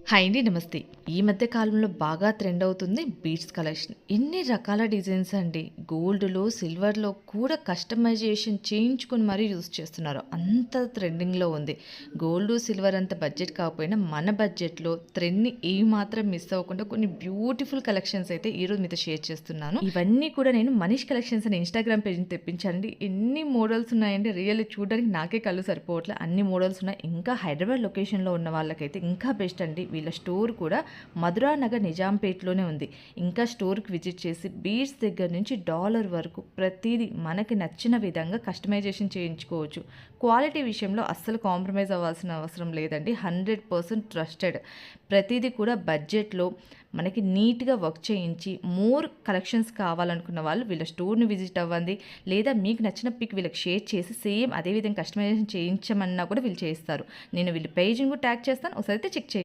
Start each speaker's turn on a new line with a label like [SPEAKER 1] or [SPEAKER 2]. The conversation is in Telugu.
[SPEAKER 1] హాయ్ అండి. నమస్తే. ఈ మధ్య కాలంలో బాగా ట్రెండ్ అవుతుంది బీడ్స్ కలెక్షన్. ఎన్ని రకాల డిజైన్స్ అండి. గోల్డ్‌లో, సిల్వర్‌లో కూడా కస్టమైజేషన్ చేయించుకొని మరీ యూజ్ చేస్తున్నారు. అంత ట్రెండింగ్‌లో ఉంది. గోల్డ్, సిల్వర్ అంత బడ్జెట్ కాకపోయినా మన బడ్జెట్‌లో ట్రెండ్‌ని ఏమాత్రం మిస్ అవ్వకుండా కొన్ని బ్యూటిఫుల్ కలెక్షన్స్ అయితే ఈరోజు మీతో షేర్ చేస్తున్నాను. ఇవన్నీ కూడా నేను మనీష్ కలెక్షన్స్ అనే ఇన్‌స్టాగ్రామ్ పేజ్‌ని తెప్పించానండి. ఎన్ని మోడల్స్ ఉన్నాయండి. రియల్లీ చూడడానికి నాకే కళ్ళు సరిపోవట్లే. అన్ని మోడల్స్ ఉన్నాయి. ఇంకా హైదరాబాద్ లొకేషన్‌లో ఉన్న వాళ్ళకైతే ఇంకా బెస్ట్ అండి. వీళ్ళ స్టోర్ కూడా మధురా నగర్ నిజాంపేట్లోనే ఉంది. ఇంకా స్టోర్కి విజిట్ చేసి బీడ్స్ దగ్గర నుంచి డాలర్ వరకు ప్రతిదీ మనకి నచ్చిన విధంగా కస్టమైజేషన్ చేయించుకోవచ్చు. క్వాలిటీ విషయంలో అస్సలు కాంప్రమైజ్ అవ్వాల్సిన అవసరం లేదండి. 100% ట్రస్టెడ్. ప్రతిదీ కూడా బడ్జెట్లో మనకి నీట్గా వర్క్ చేయించి మోర్ కలెక్షన్స్ కావాలనుకున్న వాళ్ళు వీళ్ళ స్టోర్ని విజిట్ అవ్వండి. లేదా మీకు నచ్చిన పిక్ వీళ్ళకి షేర్ చేసి సేమ్ అదేవిధంగా కస్టమైజేషన్ చేయించమన్నా కూడా వీళ్ళు చేస్తారు. నేను వీళ్ళ పేజ్ని కూడా ట్యాగ్ చేస్తాను. ఒకసారి అయితే చెక్ చేయండి.